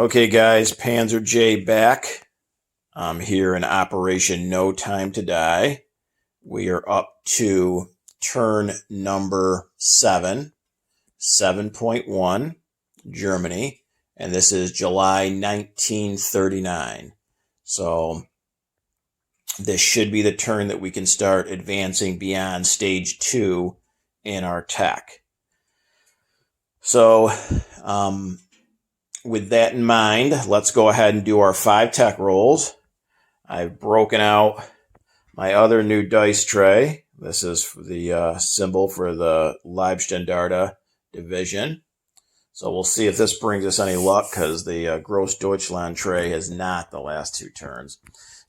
Okay, guys, Panzer J back. I'm here in Operation No Time to Die. We are up to turn number 7.1, Germany, and this is July 1939. So this should be the turn that we can start advancing beyond stage 2 in our tech. So, with that in mind, let's go ahead and do our 5 tech rolls. I've broken out my other new dice tray. This is the symbol for the Leibstandarte division. So we'll see if this brings us any luck, because the Gross Deutschland tray has not the last 2 turns.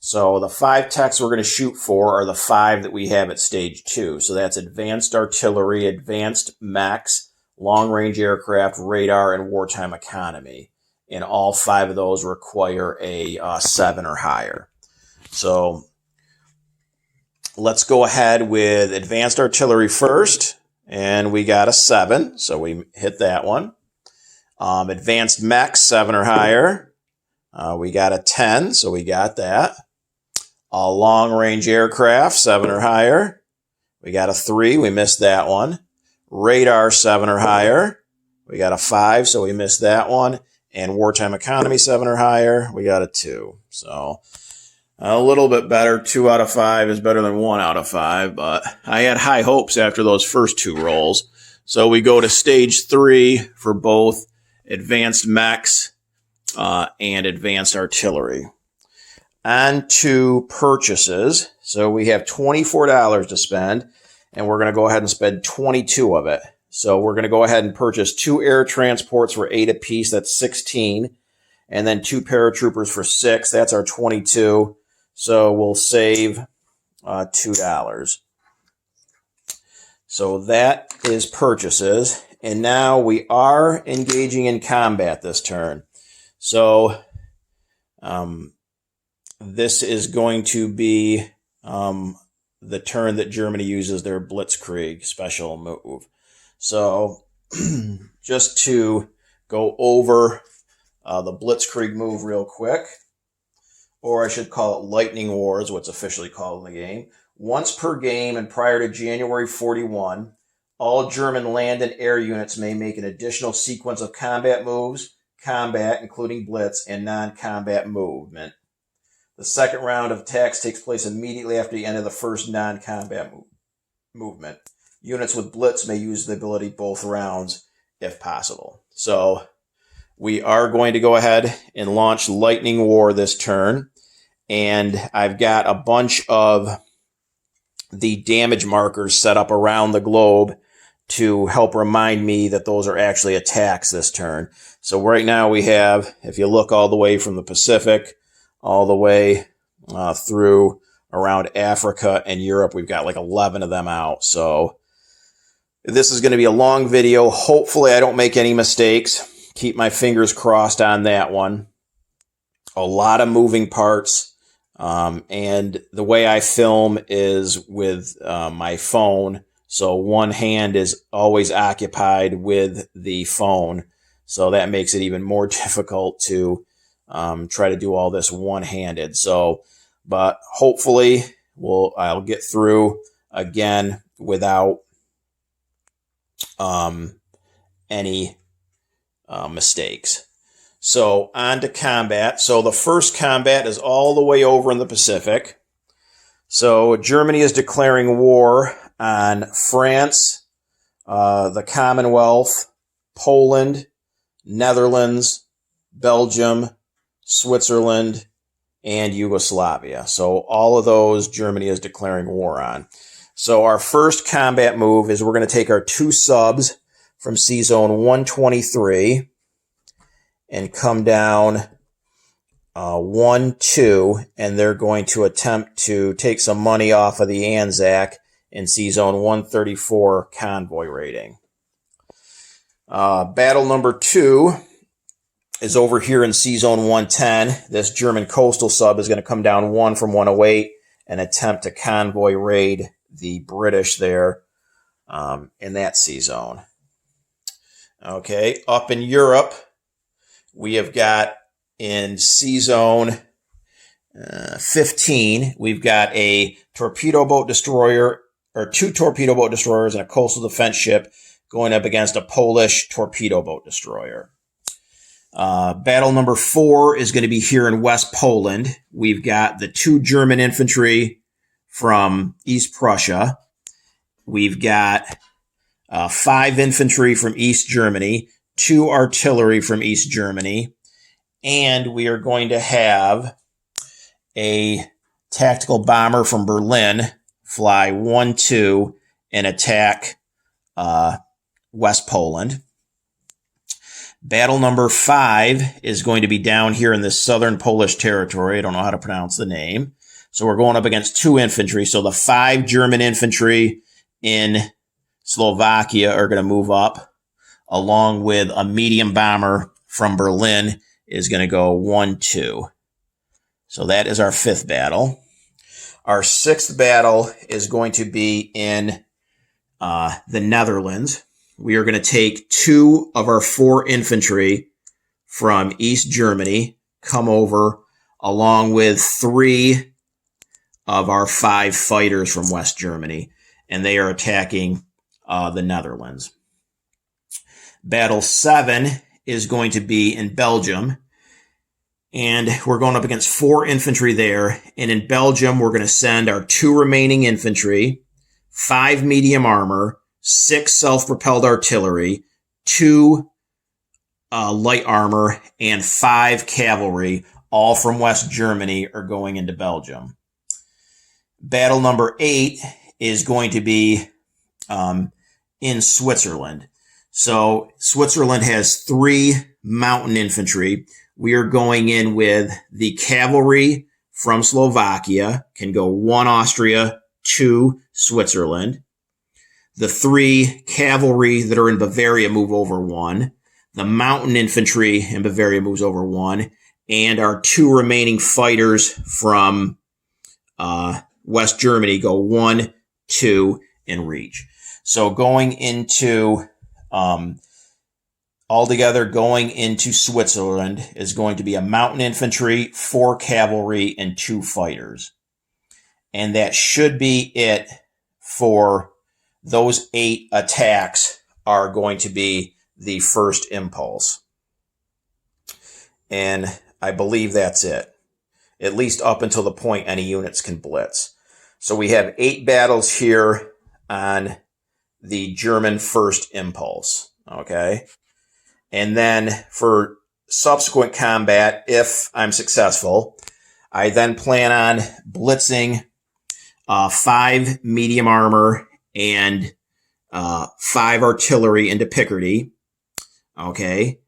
So the 5 techs we're going to shoot for are the 5 that we have at stage 2. So that's advanced artillery, advanced mechs, long-range aircraft, radar, and wartime economy. And all 5 of those require a 7 or higher. So let's go ahead with advanced artillery first. And we got a 7, so we hit that one. Advanced mechs, 7 or higher. We got a 10, so we got that. Long-range aircraft, 7 or higher. We got a 3, we missed that one. Radar, 7 or higher. We got a 5, so we missed that one. And wartime economy, 7 or higher. We got a 2. So a little bit better. 2 out of 5 is better than 1 out of 5. But I had high hopes after those first 2 rolls. So we go to stage 3 for both advanced mechs and advanced artillery. On to purchases. So we have $24 to spend. And we're going to go ahead and spend 22 of it. So we're going to go ahead and purchase 2 air transports for 8 apiece. That's 16. And then 2 paratroopers for 6. That's our 22. So we'll save $2. So that is purchases. And now we are engaging in combat this turn. So this is going to be the turn that Germany uses their Blitzkrieg special move. So just to go over the Blitzkrieg move real quick, or I should call it Lightning Wars, what's officially called in the game. Once per game and prior to January 41, all German land and air units may make an additional sequence of combat moves, combat, including blitz, and non-combat movement. The second round of attacks takes place immediately after the end of the first non-combat movement. Units with blitz may use the ability both rounds if possible. So we are going to go ahead and launch Lightning War this turn. And I've got a bunch of the damage markers set up around the globe to help remind me that those are actually attacks this turn. So right now we have, if you look all the way from the Pacific, all the way through around Africa and Europe, we've got like 11 of them out. So this is going to be a long video. Hopefully I don't make any mistakes. Keep my fingers crossed on that one. A lot of moving parts. And the way I film is with my phone. So one hand is always occupied with the phone. So that makes it even more difficult to try to do all this one-handed. So, but hopefully I'll get through again without any mistakes. So on to combat. So the first combat is all the way over in the Pacific. So Germany is declaring war on France, the Commonwealth, Poland, Netherlands, Belgium, Switzerland, and Yugoslavia. So all of those Germany is declaring war on. So our first combat move is we're going to take our 2 subs from Sea Zone 123 and come down 1, 2, and they're going to attempt to take some money off of the Anzac in Sea Zone 134 convoy raiding. Battle number 2 is over here in Sea Zone 110. This German coastal sub is going to come down 1 from 108 and attempt to convoy raid the British there in that sea zone. Okay, up in Europe, we have got in C Zone 15, we've got a torpedo boat destroyer, or 2 torpedo boat destroyers and a coastal defense ship going up against a Polish torpedo boat destroyer. Battle number 4 is going to be here in West Poland. We've got the 2 German infantry from East Prussia. We've got 5 infantry from East Germany, 2 artillery from East Germany, and we are going to have a tactical bomber from Berlin fly 1-2 and attack West Poland. Battle number 5 is going to be down here in the southern Polish territory. I don't know how to pronounce the name. So we're going up against 2 infantry. So the 5 German infantry in Slovakia are going to move up, along with a medium bomber from Berlin is going to go 1-2. So that is our 5th battle. Our 6th battle is going to be in the Netherlands. We are going to take 2 of our 4 infantry from East Germany, come over, along with 3 of our 5 fighters from West Germany, and they are attacking the Netherlands. Battle 7 is going to be in Belgium, and we're going up against 4 infantry there. And in Belgium, we're going to send our 2 remaining infantry, 5 medium armor, 6 self-propelled artillery, 2 light armor, and 5 cavalry, all from West Germany, are going into Belgium. Battle number 8 is going to be in Switzerland. So Switzerland has 3 mountain infantry. We are going in with the cavalry from Slovakia, can go 1 Austria, 2 Switzerland. The 3 cavalry that are in Bavaria move over 1. The mountain infantry in Bavaria moves over 1. And our 2 remaining fighters from West Germany go 1, 2, and reach. So going into altogether, going into Switzerland is going to be a mountain infantry, 4 cavalry, and 2 fighters. And that should be it for those 8 attacks. Are going to be the first impulse. And I believe that's it, at least up until the point any units can blitz. So we have 8 battles here on the German first impulse. Okay. And then for subsequent combat, if I'm successful, I then plan on blitzing 5 medium armor and 5 artillery into Picardy. Okay.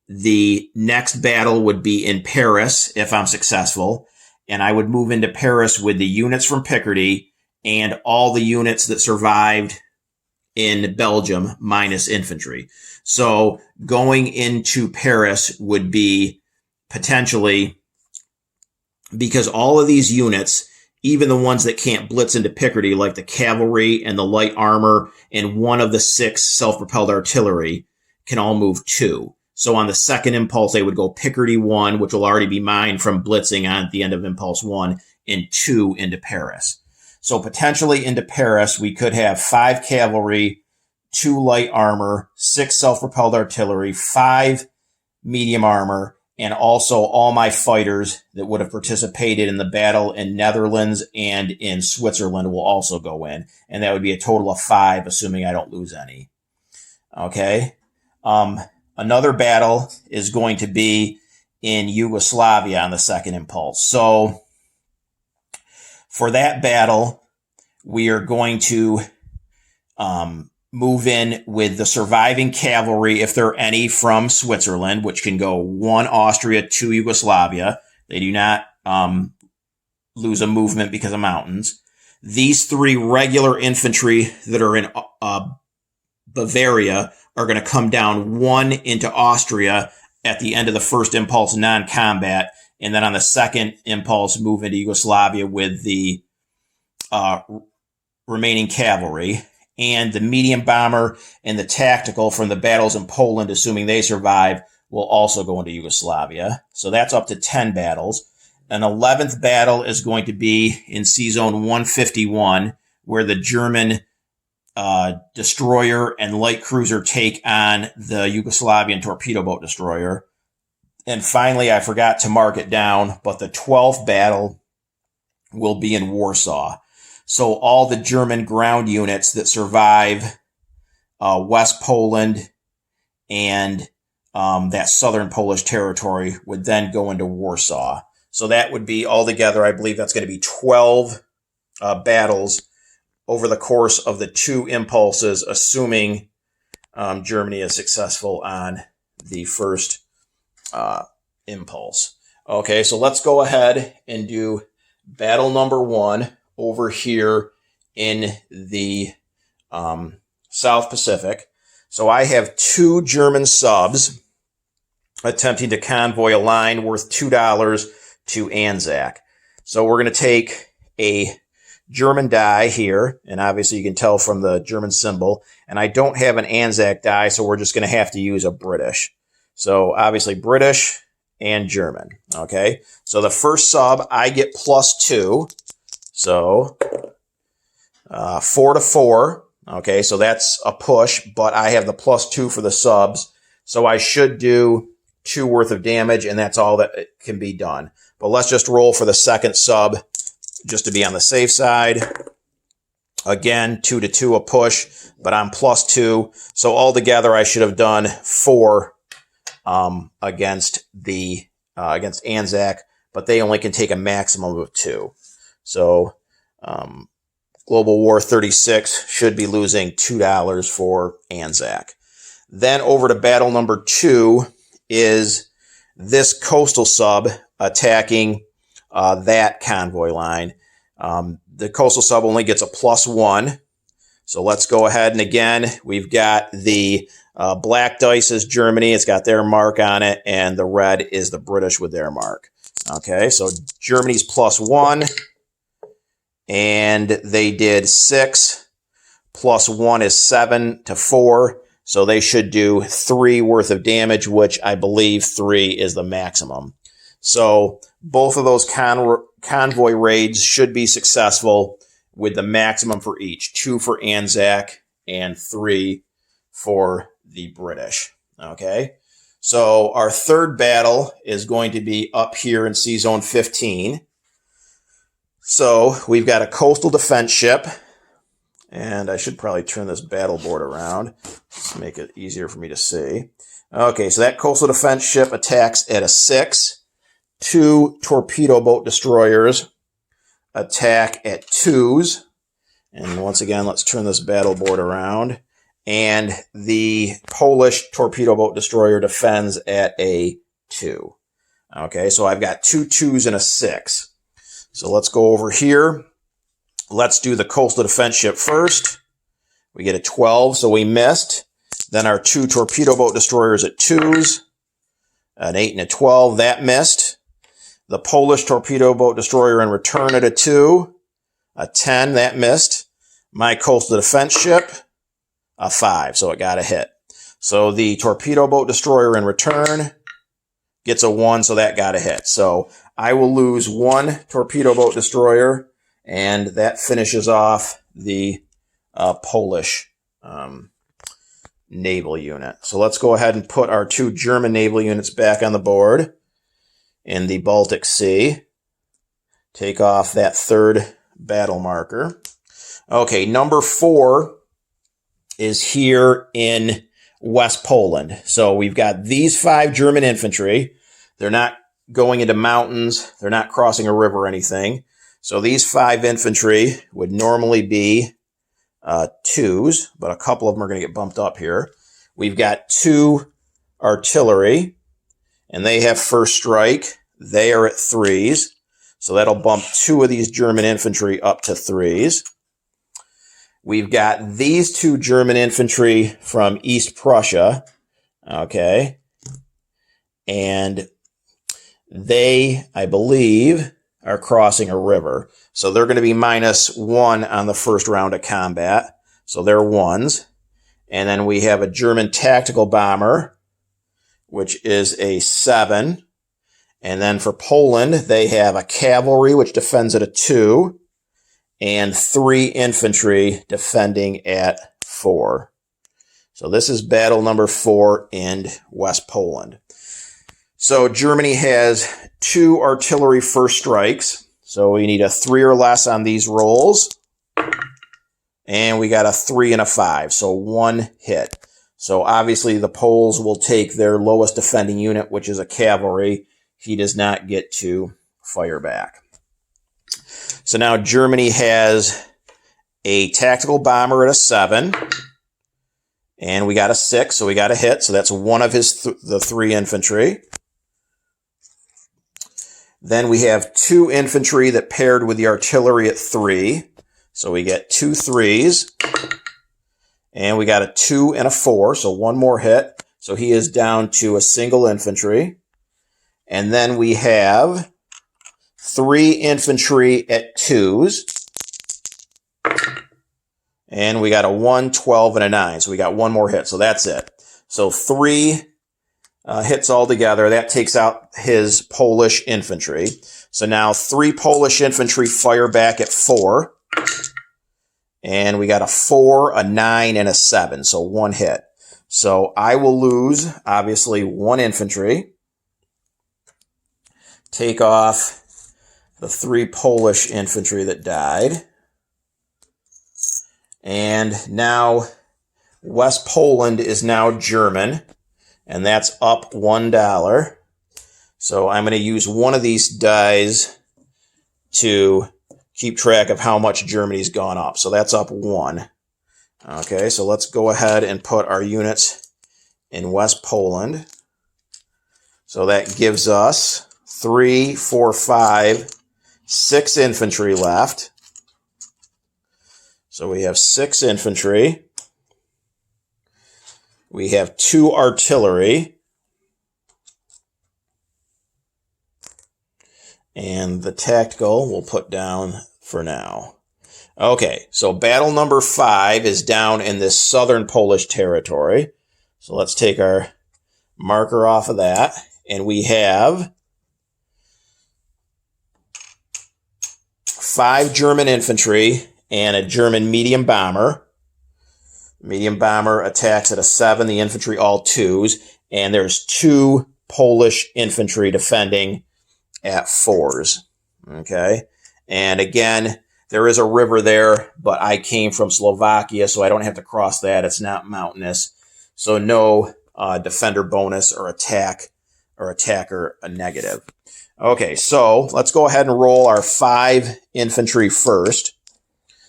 The next battle would be in Paris if I'm successful, and I would move into Paris with the units from Picardy and all the units that survived in Belgium minus infantry. So going into Paris would be potentially, because all of these units, even the ones that can't blitz into Picardy, like the cavalry and the light armor and 1 of the 6 self-propelled artillery, can all move 2. So on the second impulse, they would go Picardy 1, which will already be mine from blitzing on at the end of impulse 1, and 2 into Paris. So potentially into Paris, we could have 5 cavalry, 2 light armor, 6 self-propelled artillery, 5 medium armor, and also all my fighters that would have participated in the battle in Netherlands and in Switzerland will also go in. And that would be a total of 5, assuming I don't lose any. Okay. Another battle is going to be in Yugoslavia on the second impulse. So for that battle, we are going to move in with the surviving cavalry, if there are any, from Switzerland, which can go 1 Austria, 2 Yugoslavia. They do not lose a movement because of mountains. These 3 regular infantry that are in Bavaria are going to come down 1 into Austria at the end of the first impulse non-combat, and then on the second impulse move into Yugoslavia with the remaining cavalry. And the medium bomber and the tactical from the battles in Poland, assuming they survive, will also go into Yugoslavia. So that's up to 10 battles. An 11th battle is going to be in Sea Zone 151, where the German destroyer and light cruiser take on the Yugoslavian torpedo boat destroyer. And finally, I forgot to mark it down, but the 12th battle will be in Warsaw. So all the German ground units that survive West Poland and that southern Polish territory would then go into Warsaw. So that would be altogether, I believe that's going to be 12 battles over the course of the 2 impulses, assuming Germany is successful on the first impulse. Okay, so let's go ahead and do battle number 1 over here in the South Pacific. So I have 2 German subs attempting to convoy a line worth $2 to Anzac. So we're going to take a German die here, and obviously you can tell from the German symbol, and I don't have an Anzac die, so we're just going to have to use a British. So obviously British and German. Okay, so the first sub, I get +2. So 4 to 4. Okay, so that's a push, but I have the +2 for the subs. So I should do 2 worth of damage, and that's all that can be done. But let's just roll for the second sub just to be on the safe side. Again, 2 to 2 a push, but I'm +2. So altogether, I should have done 4 against Anzac, but they only can take a maximum of 2. So Global War 36 should be losing $2 for Anzac. Then over to battle number 2 is this coastal sub attacking that convoy line. The coastal sub only gets a +1. So let's go ahead, and again, we've got the black dice is Germany. It's got their mark on it, and the red is the British with their mark. Okay, so Germany's +1, and they did 6. +1 is 7 to 4. So they should do 3 worth of damage, which I believe 3 is the maximum. So both of those convoy raids should be successful with the maximum for each. 2 for Anzac and 3 for the British. Okay, so our third battle is going to be up here in Sea Zone 15. So we've got a coastal defense ship, and I should probably turn this battle board around to make it easier for me to see. Okay, so that coastal defense ship attacks at a 6. 2 torpedo boat destroyers attack at 2s. And once again, let's turn this battle board around. And the Polish torpedo boat destroyer defends at a 2. Okay, so I've got 2 2s and a 6. So let's go over here. Let's do the coastal defense ship first. We get a 12, so we missed. Then our 2 torpedo boat destroyers at 2s. An 8 and a 12, that missed. The Polish torpedo boat destroyer in return at a 2. A 10, that missed. My coastal defense ship, a 5, so it got a hit. So the torpedo boat destroyer in return gets a 1, so that got a hit. So I will lose 1 torpedo boat destroyer, and that finishes off the Polish naval unit. So let's go ahead and put our 2 German naval units back on the board in the Baltic Sea. Take off that third battle marker. Okay, number 4 is here in West Poland. So we've got these 5 German infantry. They're not going into mountains. They're not crossing a river or anything. So these 5 infantry would normally be 2s, but a couple of them are going to get bumped up here. We've got 2 artillery, and they have first strike. They are at 3s. So that'll bump 2 of these German infantry up to 3s. We've got these 2 German infantry from East Prussia. Okay. And they, I believe, are crossing a river. So they're going to be -1 on the first round of combat. So they're 1s. And then we have a German tactical bomber which is a 7. And then for Poland, they have a cavalry, which defends at a 2, and 3 infantry defending at 4. So this is battle number 4 in West Poland. So Germany has 2 artillery first strikes. So we need a 3 or less on these rolls. And we got a 3 and a 5, so 1 hit. So obviously the Poles will take their lowest defending unit, which is a cavalry. He does not get to fire back. So now Germany has a tactical bomber at a 7. And we got a 6, so we got a hit. So that's one of his the 3 infantry. Then we have 2 infantry that paired with the artillery at 3. So we get 2 3s. And we got a 2 and a 4, so 1 more hit. So he is down to a single infantry. And then we have 3 infantry at 2s. And we got a 1, 12, and a 9. So we got 1 more hit. So that's it. So 3 hits altogether. That takes out his Polish infantry. So now 3 Polish infantry fire back at 4. And we got a 4, a 9, and a 7. So 1 hit. So I will lose, obviously, 1 infantry. Take off the 3 Polish infantry that died. And now West Poland is now German. And that's up $1. So I'm going to use one of these dies to keep track of how much Germany's gone up. So that's up 1. Okay, so let's go ahead and put our units in West Poland. So that gives us 3, 4, 5, 6 infantry left. So we have 6 infantry. We have 2 artillery. And the tactical we'll put down for now. Okay, so battle number 5 is down in this southern Polish territory. So let's take our marker off of that. And we have 5 German infantry and a German medium bomber. Medium bomber attacks at a 7, the infantry all 2s. And there's 2 Polish infantry defending at 4s. Okay. And again, there is a river there, but I came from Slovakia, so I don't have to cross that. It's not mountainous. So no defender bonus or attack or attacker a negative. Okay, so let's go ahead and roll our 5 infantry first.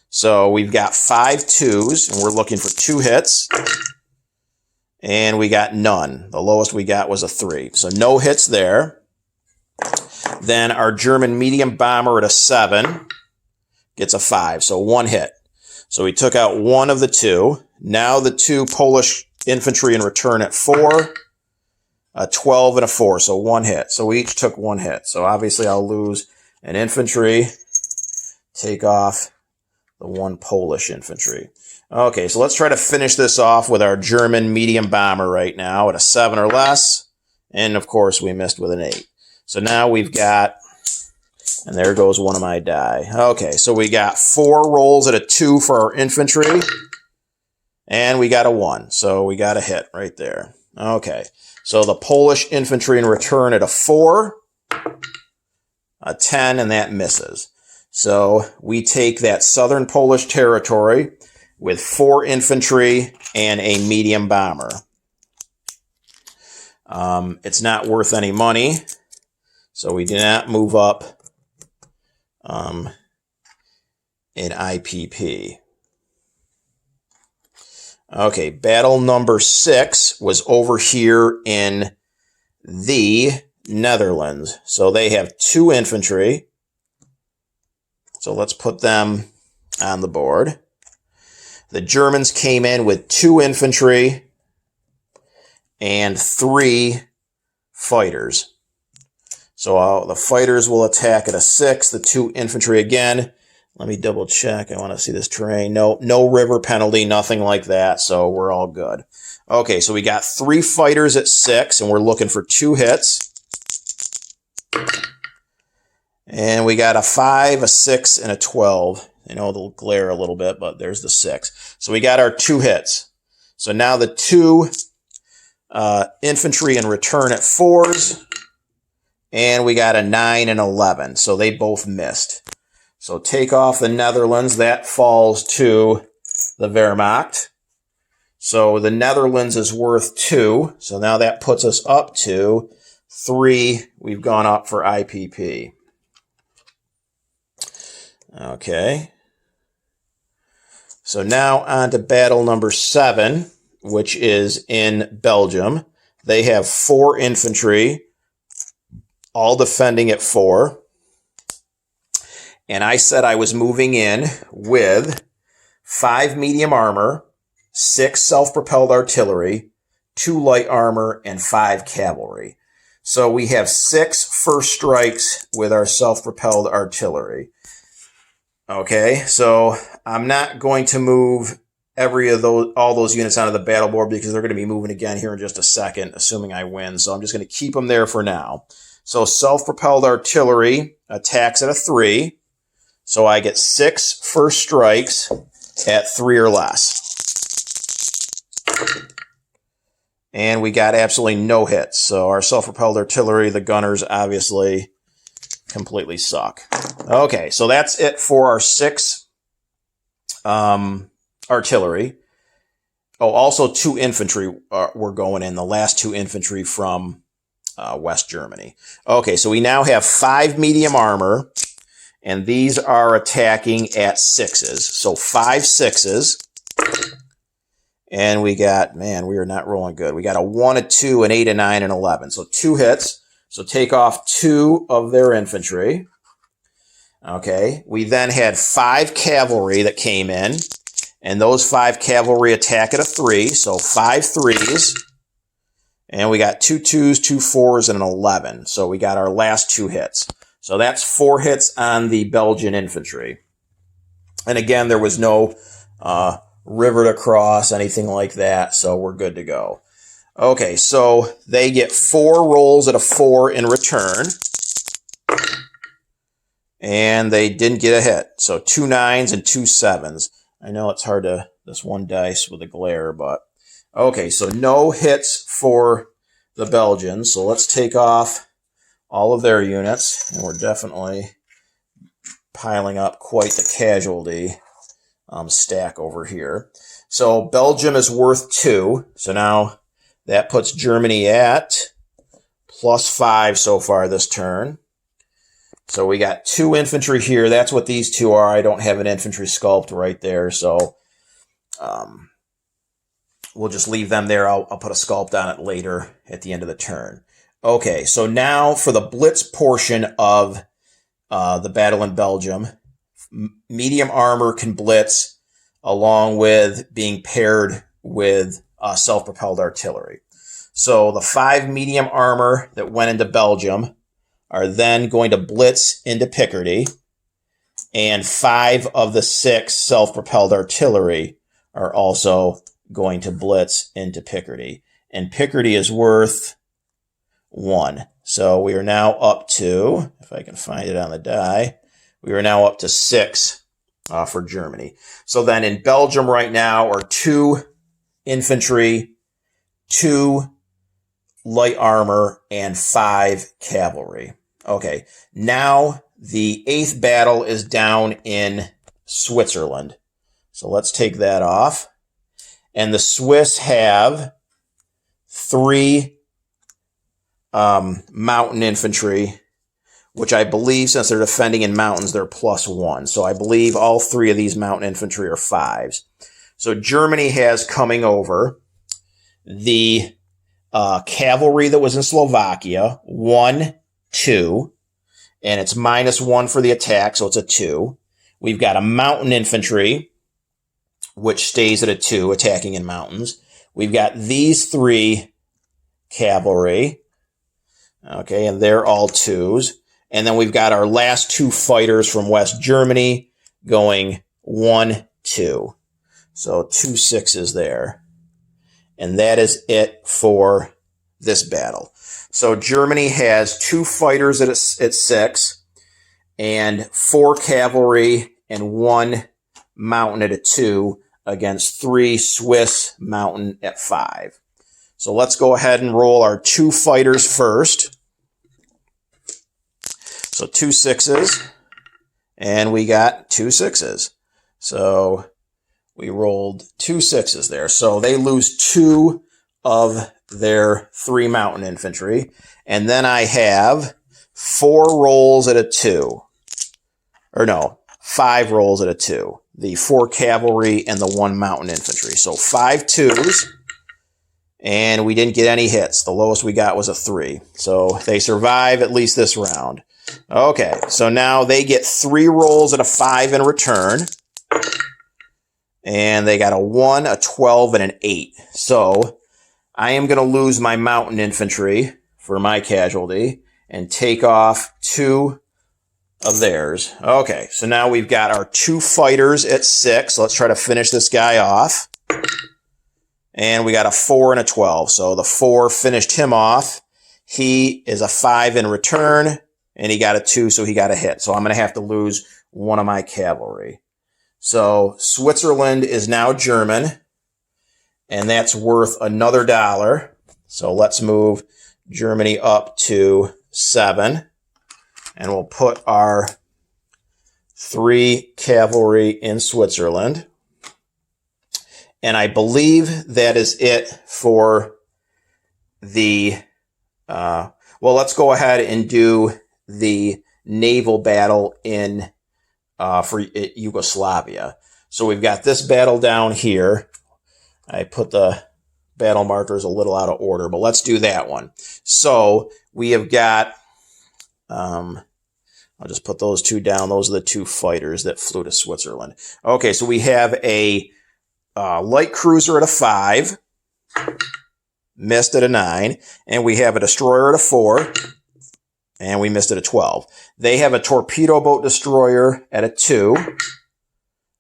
So we've got 5 2s, and we're looking for 2 hits. And we got none. The lowest we got was a 3. So no hits there. Then our German medium bomber at a 7 gets a 5, so 1 hit. So we took out 1 of the 2. Now the 2 Polish infantry in return at 4, a 12 and a 4, so 1 hit. So we each took 1 hit. So obviously I'll lose an infantry, take off the 1 Polish infantry. Okay, so let's try to finish this off with our German medium bomber right now at a 7 or less. And of course we missed with an 8. So now we've got, and there goes one of my die. Okay, so we got 4 rolls at a 2 for our infantry. And we got a 1, so we got a hit right there. Okay, so the Polish infantry in return at a 4, a 10, and that misses. So we take that southern Polish territory with 4 infantry and a medium bomber. It's not worth any money, so we do not move up in IPP. Okay, battle number 6 was over here in the Netherlands. So they have 2 infantry. So let's put them on the board. The Germans came in with 2 infantry and 3 fighters. So the fighters will attack at a 6, the 2 infantry again. Let me double check. I want to see this terrain. No river penalty, nothing like that. So we're all good. Okay, so we got 3 fighters at 6, and we're looking for 2 hits. And we got a 5, a 6, and a 12. I know it'll glare a little bit, but there's the 6. So we got our 2 hits. So now the 2 infantry in return at 4s. And we got a 9 and 11. So they both missed. So take off the Netherlands. That falls to the Wehrmacht. So the Netherlands is worth 2. So now that puts us up to 3. We've gone up for IPP. Okay. So now on to battle number 7, which is in Belgium. They have 4 infantry, all defending at 4. And I said I was moving in with 5 medium armor, 6 self-propelled artillery, 2 light armor, and 5 cavalry. So we have 6 first strikes with our self-propelled artillery. Okay, so I'm not going to move all those units onto the battle board because they're going to be moving again here in just a second, assuming I win. So I'm just going to keep them there for now. So self-propelled artillery attacks at a 3. So I get 6 first strikes at 3 or less. And we got absolutely no hits. So our self-propelled artillery, the gunners, obviously completely suck. Okay, so that's it for our 6 artillery. Oh, also 2 infantry were going in, the last 2 infantry from West Germany. Okay, so we now have 5 medium armor, and these are attacking at 6s. So 5 6s. And we got, man, we are not rolling good. We got a 1, a 2, an 8, a 9, and 11. So 2 hits. So take off 2 of their infantry. Okay. We then had 5 cavalry that came in. And those 5 cavalry attack at a 3. So 5 3s. And we got 2 2s, 2 4s, and an 11. So we got our last 2 hits. So that's 4 hits on the Belgian infantry. And again, there was no river to cross, anything like that. So we're good to go. Okay, so they get 4 rolls at a 4 in return. And they didn't get a hit. So 2 9s and 2 7s. I know it's hard to, this one dice with a glare, but okay, so no hits for the Belgians. So let's take off all of their units. And we're definitely piling up quite the casualty stack over here. So Belgium is worth 2. So now that puts Germany at +5 so far this turn. So we got 2 infantry here. That's what these 2 are. I don't have an infantry sculpt right there. So we'll just leave them there. I'll put a sculpt on it later at the end of the turn. Okay, so now for the blitz portion of the battle in Belgium, medium armor can blitz along with being paired with self-propelled artillery. So the 5 medium armor that went into Belgium are then going to blitz into Picardy, and 5 of the 6 self-propelled artillery are also going to blitz into Picardy. And Picardy is worth 1. So we are now up to, if I can find it on the die, we are now up to 6 for Germany. So then in Belgium right now are 2 infantry, 2 light armor, and 5 cavalry. Okay, now the 8th battle is down in Switzerland. So let's take that off. And the Swiss have 3 mountain infantry, which I believe, since they're defending in mountains, they're +1. So I believe all 3 of these mountain infantry are 5s. So Germany has coming over the cavalry that was in Slovakia, 1, 2, and it's -1 for the attack, so it's a 2. We've got a mountain infantry, which stays at a 2, attacking in mountains. We've got these 3 cavalry, okay, and they're all 2s. And then we've got our last 2 fighters from West Germany going 1, 2. So 2 6s there. And that is it for this battle. So Germany has 2 fighters at 6 and 4 cavalry and 1 mountain at a 2 against 3 Swiss mountain at 5. So let's go ahead and roll our 2 fighters first. So 2 6s, and we got 2 6s. So we rolled 2 6s there. So they lose 2 of their 3 mountain infantry. And then I have 4 rolls at a 2. Or no, 5 rolls at a 2. The 4 cavalry and the 1 mountain infantry. So 5 2s. And we didn't get any hits. The lowest we got was a 3. So they survive at least this round. Okay, so now they get 3 rolls at a 5 in return. And they got a 1, a 12, and an 8. So I am going to lose my mountain infantry for my casualty and take off 2 of theirs. Okay, so now we've got our 2 fighters at 6. Let's try to finish this guy off. And we got a 4 and a 12. So the 4 finished him off. He is a 5 in return, and he got a 2, so he got a hit. So I'm going to have to lose 1 of my cavalry. So Switzerland is now German, and that's worth another $1. So let's move Germany up to 7, and we'll put our 3 cavalry in Switzerland. And I believe that is it for the, well, let's go ahead and do the naval battle in, for Yugoslavia. So we've got this battle down here. I put the battle markers a little out of order, but let's do that one. So we have got, I'll just put those 2 down. Those are the 2 fighters that flew to Switzerland. Okay, so we have a light cruiser at a 5, missed at a 9, and we have a destroyer at a 4, and we missed at a 12. They have a torpedo boat destroyer at a 2,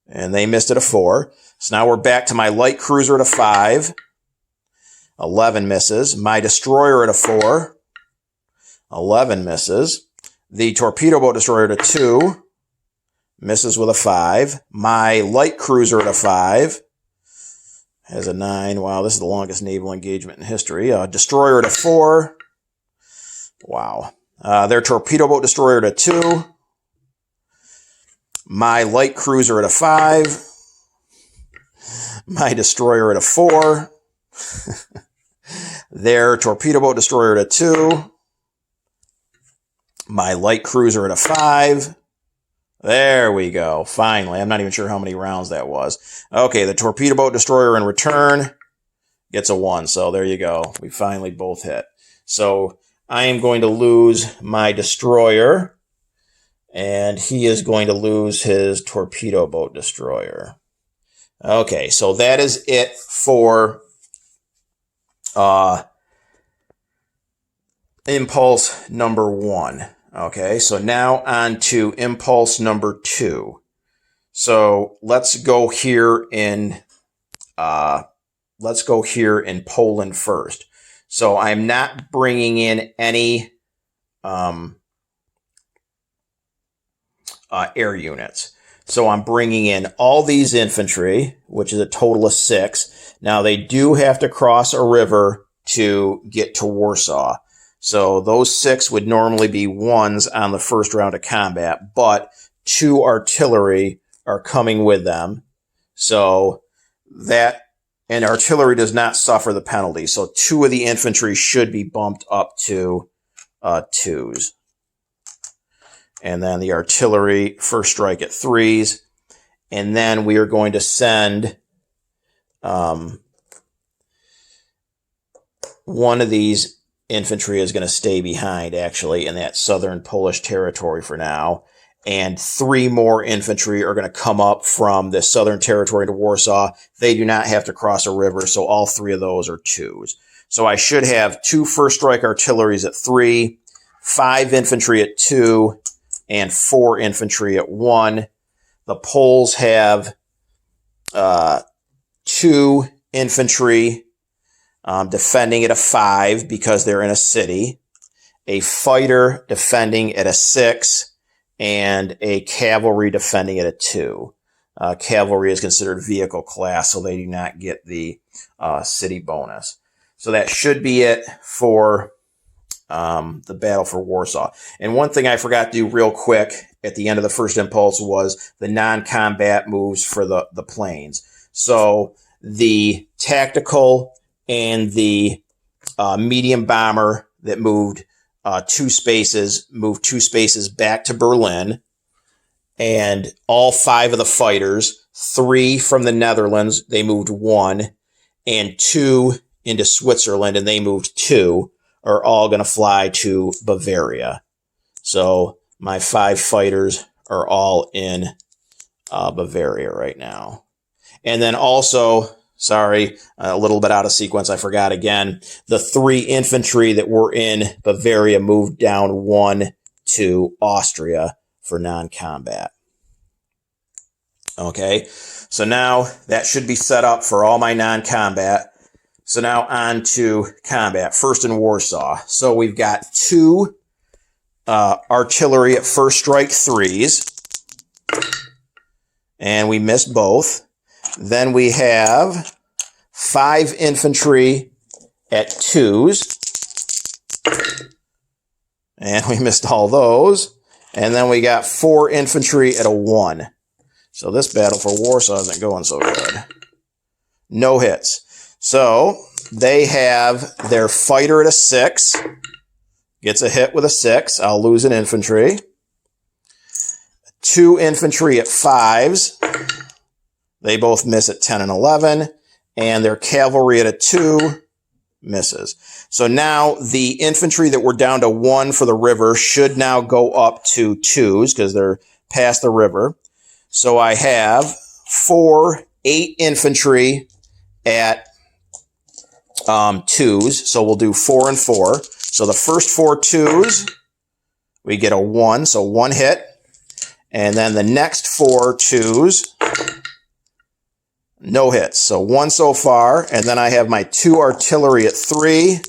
and they missed at a 4. So now we're back to my light cruiser at a 5, 11 misses. My destroyer at a 4, 11 misses. The torpedo boat destroyer at a 2, misses with a 5. My light cruiser at a 5, has a 9. Wow, this is the longest naval engagement in history. Destroyer at a 4. Wow. Their torpedo boat destroyer at a 2. My light cruiser at a 5. My destroyer at a 4. Their torpedo boat destroyer at a 2. My light cruiser at a 5. There we go. Finally. I'm not even sure how many rounds that was. Okay, the torpedo boat destroyer in return gets a 1. So there you go. We finally both hit. So I am going to lose my destroyer, and he is going to lose his torpedo boat destroyer. Okay, so that is it for impulse number 1. Okay, so now on to impulse number 2. So let's go here in Poland first. So I'm not bringing in any air units. So I'm bringing in all these infantry, which is a total of 6. Now they do have to cross a river to get to Warsaw. So those 6 would normally be 1s on the first round of combat, but 2 artillery are coming with them. So that, and artillery does not suffer the penalty. So 2 of the infantry should be bumped up to 2s. And then the artillery first strike at 3s. And then we are going to send one of these infantry is going to stay behind, actually, in that southern Polish territory for now. And 3 more infantry are going to come up from the southern territory to Warsaw. They do not have to cross a river, so all 3 of those are 2s. So I should have 2 first strike artilleries at 3, 5 infantry at 2, and 4 infantry at 1. The Poles have 2 infantry defending at a 5 because they're in a city, a fighter defending at a 6, and a cavalry defending at a 2. Cavalry is considered vehicle class, so they do not get the city bonus. So that should be it for the battle for Warsaw. And one thing I forgot to do real quick at the end of the first impulse was the non-combat moves for the planes. So the tactical and the medium bomber that moved 2 spaces back to Berlin. And all 5 of the fighters, 3 from the Netherlands, they moved 1, and 2 into Switzerland, and they moved 2, are all going to fly to Bavaria. So my 5 fighters are all in Bavaria right now. And then also, sorry, a little bit out of sequence, I forgot again, the 3 infantry that were in Bavaria moved down 1 to Austria for non-combat. Okay, so now that should be set up for all my non-combat. So now on to combat, first in Warsaw. So we've got 2 artillery at first strike 3s, and we missed both. Then we have 5 infantry at 2s, and we missed all those. And then we got 4 infantry at a 1. So this battle for Warsaw isn't going so good. No hits. So they have their fighter at a 6. Gets a hit with a 6. I'll lose an infantry. 2 infantry at 5s. They both miss at 10 and 11. And their cavalry at a 2 misses. So now the infantry that were down to 1 for the river should now go up to 2s because they're past the river. So I have 8 infantry at 2s. So we'll do 4 and 4. So the first 4 2s, we get a 1, so 1 hit. And then the next 4 2s, no hits. So 1 so far. And then I have my 2 artillery at 3.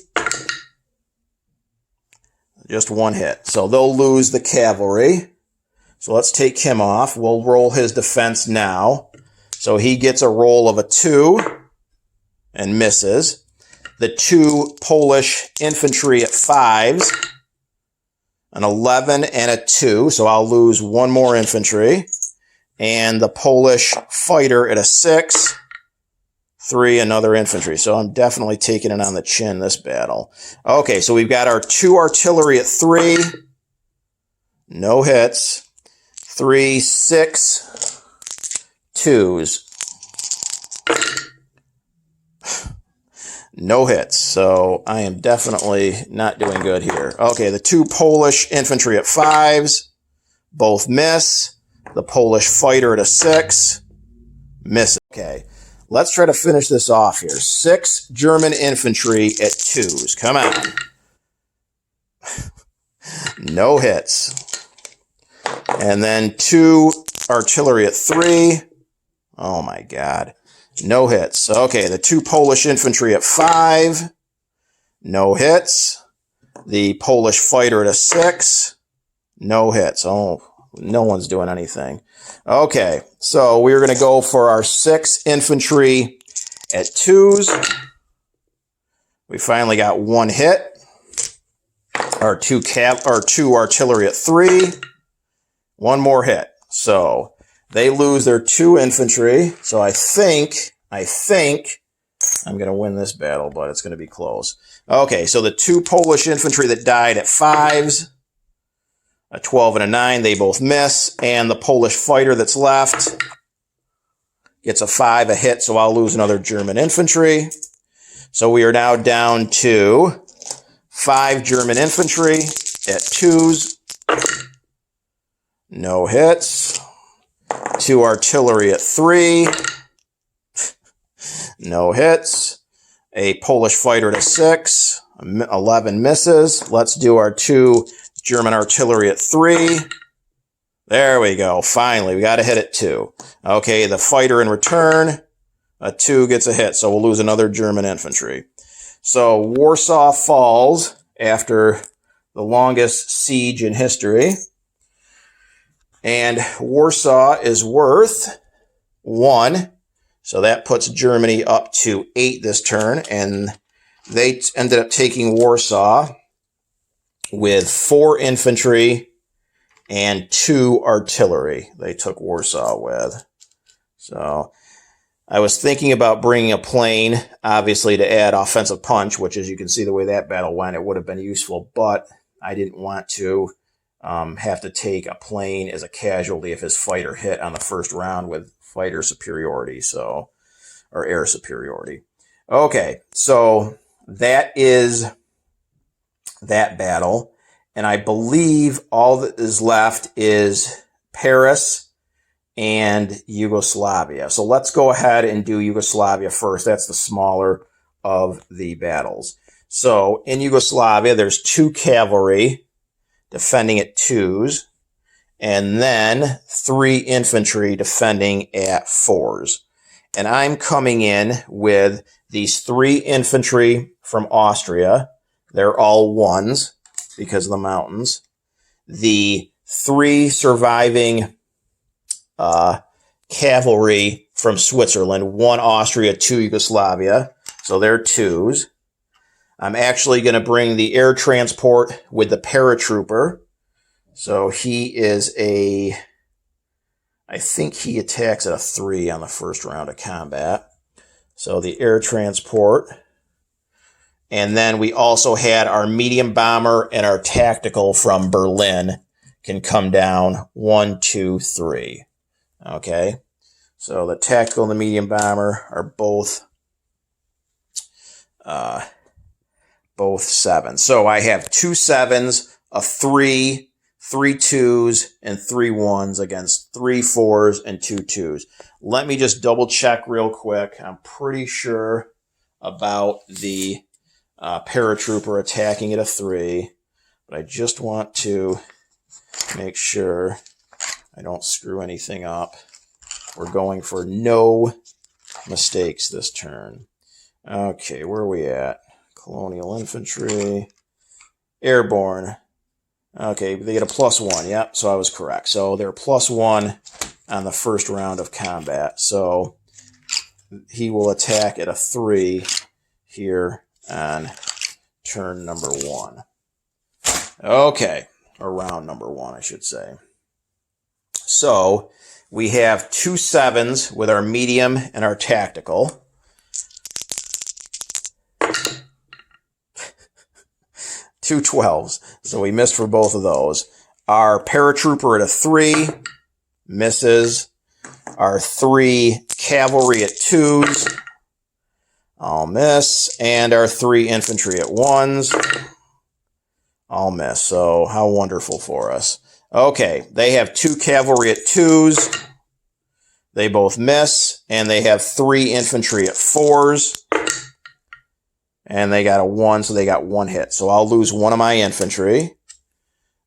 Just 1 hit. So they'll lose the cavalry. So let's take him off. We'll roll his defense now. So he gets a roll of a 2 and misses. The 2 Polish infantry at 5s, an 11 and a 2. So I'll lose 1 more infantry. And the Polish fighter at a 6, 3, another infantry. So I'm definitely taking it on the chin this battle. Okay, so we've got our 2 artillery at 3. No hits. 3, 6, 2s. No hits. So I am definitely not doing good here. Okay, the 2 Polish infantry at 5s. Both miss. The Polish fighter at a 6. Miss. Okay, let's try to finish this off here. 6 German infantry at 2s. Come on. No hits. And then 2 artillery at 3. Oh my God. No hits. Okay, the 2 Polish infantry at 5. No hits. The Polish fighter at a 6. No hits. Oh, no one's doing anything. Okay, so we're going to go for our 6 infantry at 2s. We finally got 1 hit. Our 2 artillery at 3. 1 more hit. So they lose their 2 infantry. So I think I'm going to win this battle, but it's going to be close. Okay, so the 2 Polish infantry that died at 5s, a 12 and a 9, they both miss. And the Polish fighter that's left gets a 5, a hit, so I'll lose another German infantry. So we are now down to 5 German infantry at 2s. No hits. 2 artillery at 3. No hits. A Polish fighter at a 6. 11 misses. Let's do our 2 German artillery at 3. There we go. Finally, we got to hit at 2. Okay, the fighter in return, a 2 gets a hit, so we'll lose another German infantry. So Warsaw falls after the longest siege in history. And Warsaw is worth 1. So that puts Germany up to 8 this turn. And they ended up taking Warsaw with 4 infantry and 2 artillery. They took Warsaw with. So I was thinking about bringing a plane, obviously, to add offensive punch, which, as you can see the way that battle went, it would have been useful. But I didn't want to have to take a plane as a casualty if his fighter hit on the first round with fighter superiority, or air superiority. Okay, so that is that battle. And I believe all that is left is Paris and Yugoslavia. So let's go ahead and do Yugoslavia first. That's the smaller of the battles. So in Yugoslavia, there's 2 cavalry defending at 2s, and then 3 infantry defending at 4s. And I'm coming in with these 3 infantry from Austria. They're all 1s because of the mountains. The 3 surviving cavalry from Switzerland, 1 Austria, 2 Yugoslavia. So they're 2s. I'm actually going to bring the air transport with the paratrooper. So he is I think he attacks at a 3 on the first round of combat. So the air transport. And then we also had our medium bomber and our tactical from Berlin can come down 1, 2, 3. Okay. So the tactical and the medium bomber are both 7. So I have 2 7s, a 3, 3 2s, and 3 1s against 3 4s and 2 2s. Let me just double check real quick. I'm pretty sure about the paratrooper attacking at a 3, but I just want to make sure I don't screw anything up. We're going for no mistakes this turn. Okay, where are we at? Colonial infantry. Airborne. Okay, they get a +1. Yep, so I was correct. So they're +1 on the first round of combat. So he will attack at a 3 here on turn number 1. Okay, or round number 1, I should say. So we have 2 7s with our medium and our tactical. 2 12s. So we missed for both of those. Our paratrooper at a 3 misses. Our 3 cavalry at 2s. I'll miss. And our 3 infantry at 1s. I'll miss. So how wonderful for us. Okay, they have 2 cavalry at 2s. They both miss. And they have 3 infantry at 4s. And they got a 1, so they got 1 hit. So I'll lose 1 of my infantry.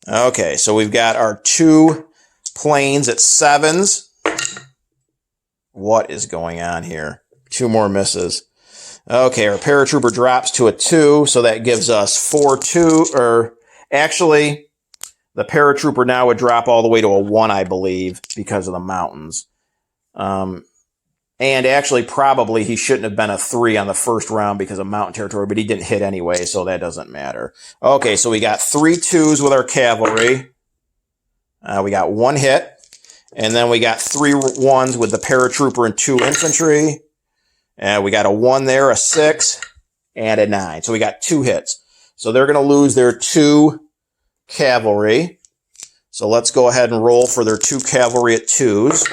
Okay, so we've got our 2 planes at 7s. What is going on here? 2 more misses. Okay, our paratrooper drops to a 2, so that gives us 4 2, or actually, the paratrooper now would drop all the way to a 1, I believe, because of the mountains. And actually, probably he shouldn't have been a 3 on the first round because of mountain territory, but he didn't hit anyway, so that doesn't matter. Okay, so we got 3 2s with our cavalry. We got 1 hit. And then we got 3 1s with the paratrooper and 2 infantry. And we got a 1 there, a 6, and a 9. So we got 2 hits. So they're going to lose their 2 cavalry. So let's go ahead and roll for their 2 cavalry at 2s.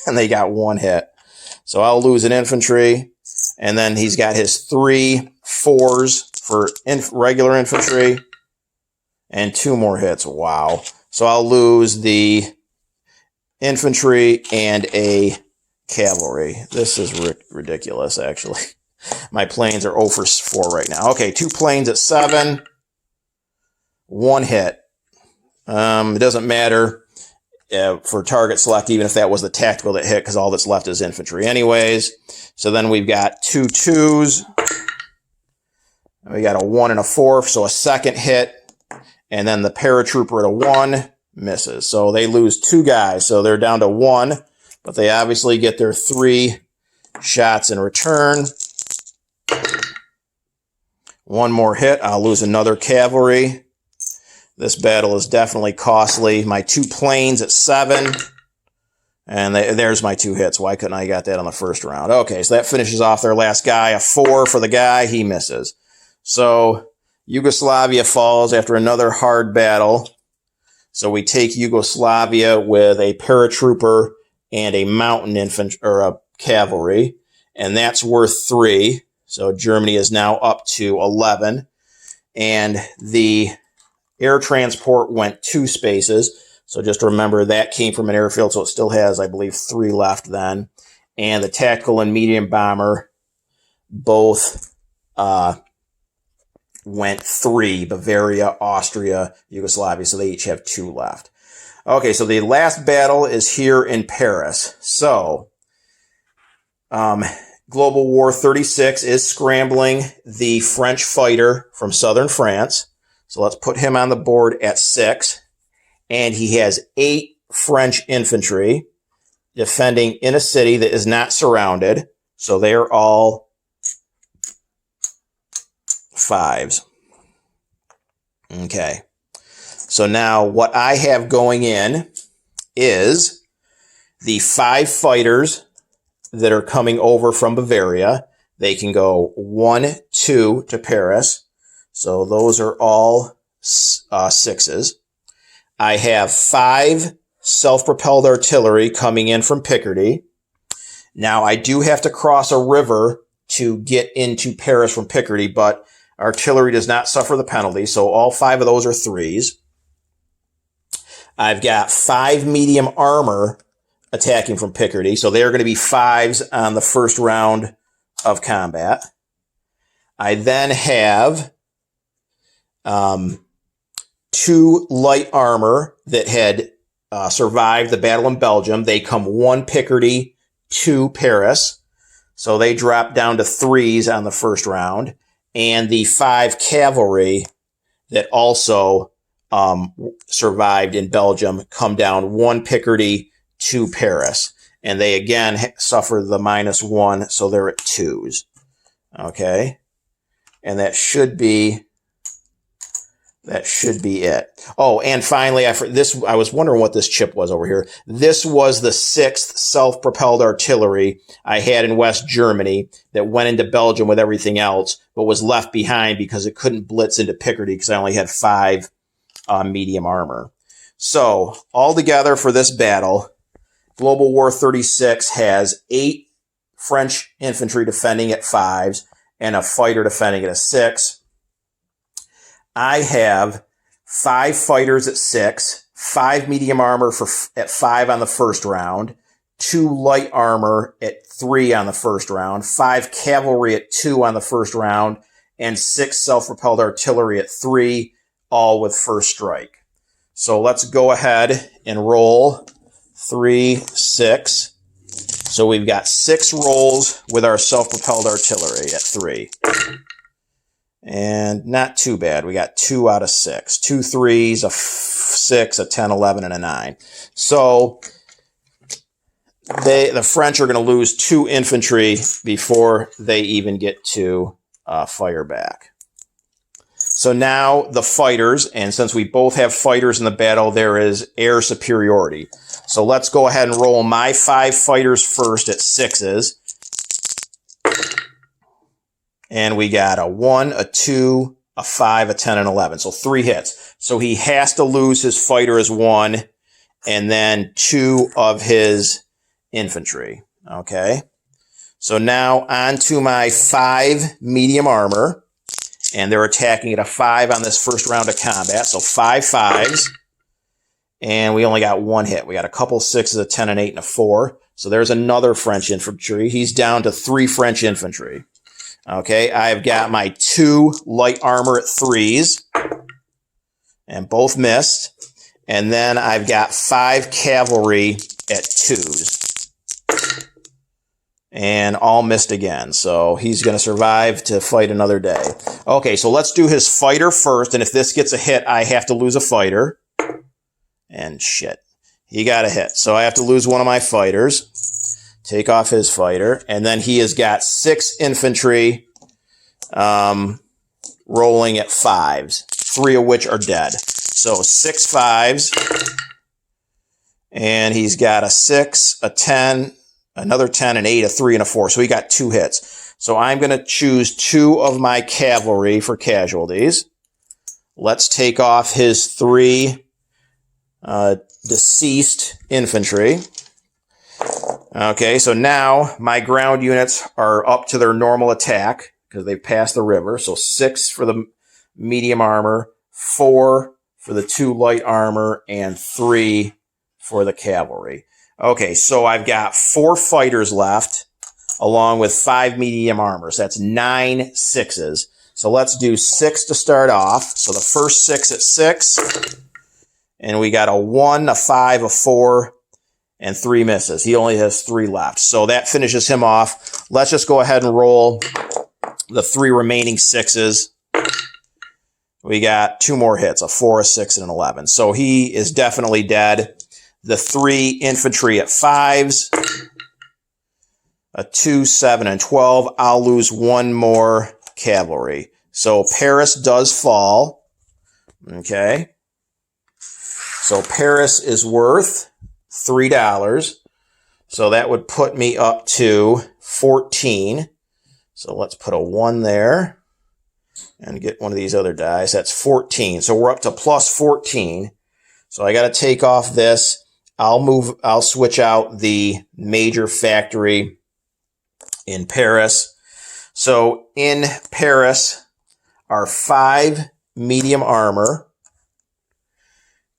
And they got 1 hit. So I'll lose an infantry. And then he's got his 3 4s for regular infantry. And 2 more hits. Wow. So I'll lose the infantry and a cavalry. This is ridiculous, actually. My planes are 0 for 4 right now. Okay, 2 planes at 7. 1 hit. It doesn't matter for target select, even if that was the tactical that hit, because all that's left is infantry anyways. So then we've got 2 2s We got a 1 and a 4, so a second hit. And then the paratrooper at a 1 misses. So they lose 2 guys. So they're down to 1, but they obviously get their 3 shots in return. 1 more hit. I'll lose another cavalry. This battle is definitely costly. My 2 planes at 7. And there's my 2 hits. Why couldn't I got that on the first round? Okay, so that finishes off their last guy. A 4 for the guy. He misses. So Yugoslavia falls after another hard battle. So we take Yugoslavia with a paratrooper and a mountain infantry, or a cavalry. And that's worth 3. So Germany is now up to 11. And the air transport went 2 spaces. So just remember that came from an airfield, so it still has, I believe, 3 left then. And the tactical and medium bomber both went 3. Bavaria, Austria, Yugoslavia. So they each have 2 left. Okay, so the last battle is here in Paris. So Global War 36 is scrambling the French fighter from southern France. So let's put him on the board at 6. And he has 8 French infantry defending in a city that is not surrounded. So they are all 5s. Okay. So now what I have going in is the 5 fighters that are coming over from Bavaria. They can go 1, 2 to Paris. So those are all 6s. I have 5 self-propelled artillery coming in from Picardy. Now, I do have to cross a river to get into Paris from Picardy, but artillery does not suffer the penalty, so all 5 of those are 3s. I've got 5 medium armor attacking from Picardy, so they're going to be 5s on the first round of combat. I then have 2 light armor that had survived the battle in Belgium. They come 1 Picardy, 2 Paris. So they drop down to 3s on the first round. And the 5 cavalry that also survived in Belgium come down 1 Picardy, 2 Paris. And they again suffer the -1, so they're at 2s. Okay. And that should be it. Oh, and finally, I was wondering what this chip was over here. This was the 6th self-propelled artillery I had in West Germany that went into Belgium with everything else, but was left behind because it couldn't blitz into Picardy because I only had 5 medium armor. So, altogether for this battle, Global War 36 has 8 French infantry defending at 5s and a fighter defending at a 6. I have 5 fighters at 6, 5 medium armor at 5 on the first round, 2 light armor at 3 on the first round, 5 cavalry at 2 on the first round, and 6 self-propelled artillery at 3, all with first strike. So let's go ahead and roll 3, 6. So we've got 6 rolls with our self-propelled artillery at 3. And not too bad. We got 2 out of 6. 2 3s, a 6, a 10, 11, and a 9. So the French are going to lose 2 infantry before they even get to fire back. So now the fighters, and since we both have fighters in the battle, there is air superiority. So let's go ahead and roll my 5 fighters first at 6s. And we got a 1, a 2, a 5, a 10, and 11. So 3 hits. So he has to lose his fighter as 1, and then 2 of his infantry. Okay. So now on to my 5 medium armor. And they're attacking at a 5 on this first round of combat. So 5 5s. And we only got 1 hit. We got a couple 6s, a 10, an 8, and a 4. So there's another French infantry. He's down to 3 French infantry. Okay, I've got my 2 light armor at 3s. And both missed. And then I've got 5 cavalry at 2s. And all missed again. So he's going to survive to fight another day. Okay, so let's do his fighter first. And if this gets a hit, I have to lose a fighter. And shit. He got a hit. So I have to lose one of my fighters. Take off his fighter. And then he has got 6 infantry rolling at 5s. 3 of which are dead. So 6 5s. And he's got a 6, a 10... another 10, an 8, a 3, and a 4. So he got 2 hits. So I'm going to choose 2 of my cavalry for casualties. Let's take off his 3 deceased infantry. Okay, so now my ground units are up to their normal attack because they've passed the river. So 6 for the medium armor, 4 for the 2 light armor, and 3 for the cavalry. Okay, so I've got 4 fighters left, along with 5 medium armor. So that's 9 6s. So let's do 6 to start off. So the first 6 at 6. And we got a 1, a 5, a 4, and 3 misses. He only has 3 left. So that finishes him off. Let's just go ahead and roll the 3 remaining 6s. We got 2 more hits, a 4, a 6, and an 11. So he is definitely dead. The 3 infantry at 5s, a 2, 7, and 12. I'll lose 1 more cavalry. So Paris does fall. Okay. So Paris is worth $3. So that would put me up to 14. So let's put a 1 there and get one of these other dice. That's 14. So we're up to plus 14. So I got to take off this. I'll switch out the major factory in Paris. So in Paris are 5 medium armor,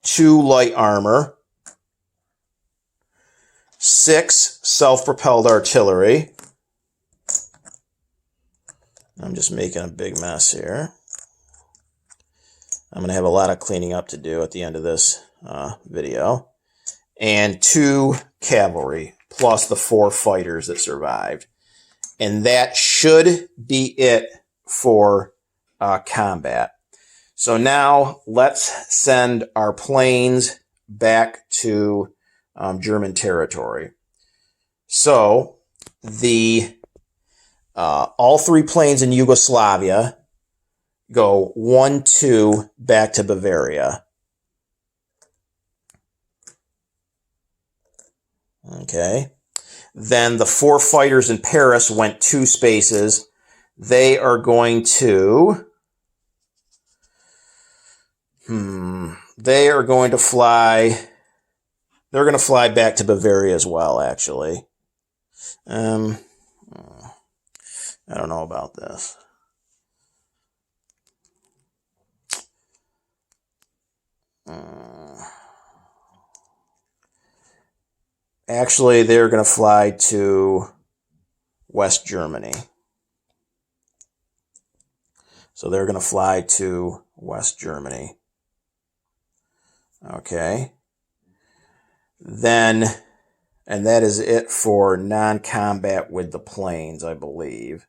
2 light armor, 6 self-propelled artillery. I'm just making a big mess here. I'm going to have a lot of cleaning up to do at the end of this video. And 2 cavalry, plus the 4 fighters that survived. And that should be it for combat. So now let's send our planes back to German territory. So the all 3 planes in Yugoslavia go 1, 2 back to Bavaria. Okay. Then the 4 fighters in Paris went 2 spaces. They are going to... They are going to fly... They're going to fly back to Bavaria as well, actually. I don't know about this. Actually, they're going to fly to West Germany. So they're going to fly to West Germany. Okay. Then, and that is it for non-combat with the planes, I believe.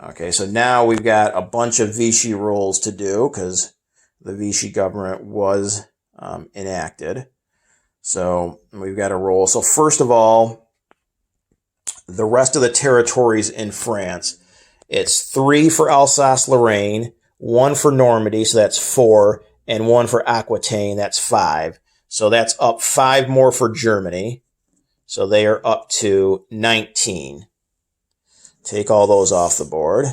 Okay, so now we've got a bunch of Vichy rules to do because the Vichy government was enacted. So we've got a roll. So first of all, the rest of the territories in France, it's 3 for Alsace-Lorraine, 1 for Normandy, so that's 4, and 1 for Aquitaine, that's 5. So that's up 5 more for Germany. So they are up to 19. Take all those off the board.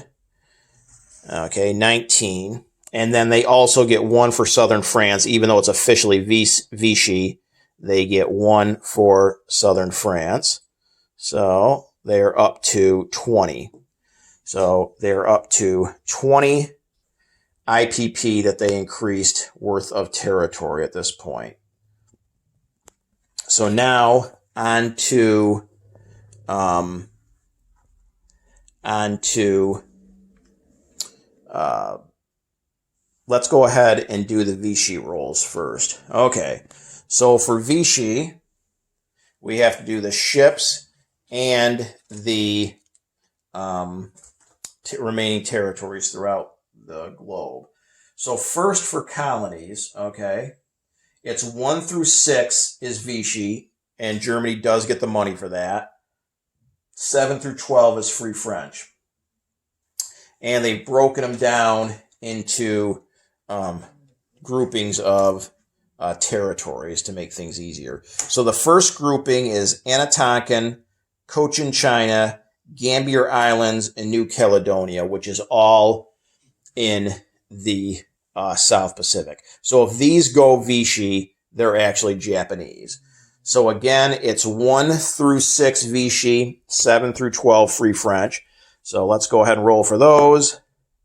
Okay, 19. And then they also get 1 for southern France, even though it's officially Vichy. They get 1 for southern France. So they're up to 20. So they're up to 20 IPP that they increased worth of territory at this point. So now on to let's go ahead and do the Vichy rolls first. Okay, so for Vichy, we have to do the ships and the remaining territories throughout the globe. So first for colonies, okay, it's 1 through 6 is Vichy, and Germany does get the money for that. 7 through 12 is Free French. And they've broken them down into groupings of territories to make things easier. So the first grouping is Anatonkan, Cochin China, Gambier Islands, and New Caledonia, which is all in the South Pacific. So if these go Vichy, they're actually Japanese. So again, it's 1 through 6 Vichy, 7 through 12 Free French. So let's go ahead and roll for those.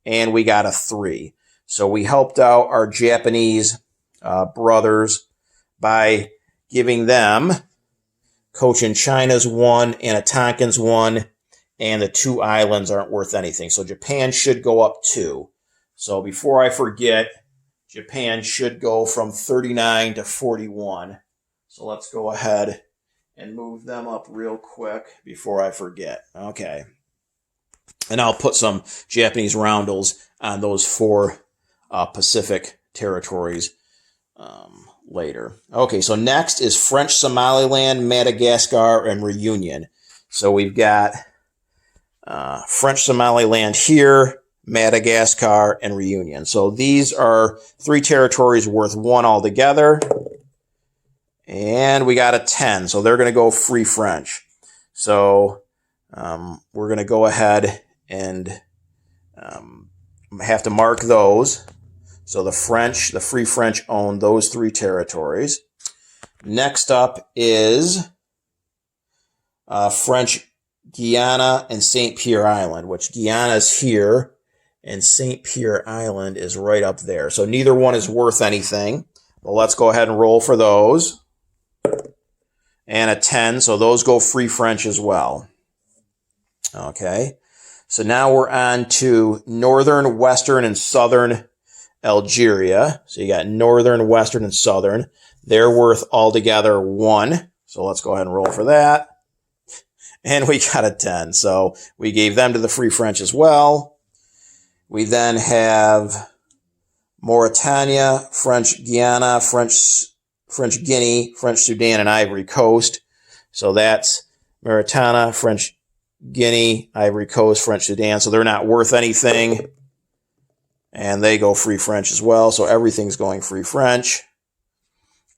And we got a 3. So we helped out our Japanese brothers by giving them Cochin China's 1, Anatonkan's 1, and the 2 islands aren't worth anything. So Japan should go up 2. So before I forget, Japan should go from 39 to 41. So let's go ahead and move them up real quick before I forget. Okay. And I'll put some Japanese roundels on those 4 Pacific territories later. Okay, so next is French Somaliland, Madagascar, and Reunion. So we've got French Somaliland here, Madagascar, and Reunion. So these are 3 territories worth 1 altogether. And we got a 10, so they're going to go Free French. So we're going to go ahead and have to mark those. So the Free French own those 3 territories. Next up is French Guiana and St. Pierre Island, which Guiana is here, and St. Pierre Island is right up there. So neither one is worth anything. But let's go ahead and roll for those. And a 10, so those go Free French as well. Okay, so now we're on to northern, western, and southern Algeria. So you got northern, western, and southern. They're worth altogether 1. So let's go ahead and roll for that. And we got a 10. So we gave them to the Free French as well. We then have Mauritania, French Guiana, French Guinea, French Sudan, and Ivory Coast. So that's Mauritania, French Guinea, Ivory Coast, French Sudan. So they're not worth anything. And they go Free French as well. So everything's going Free French.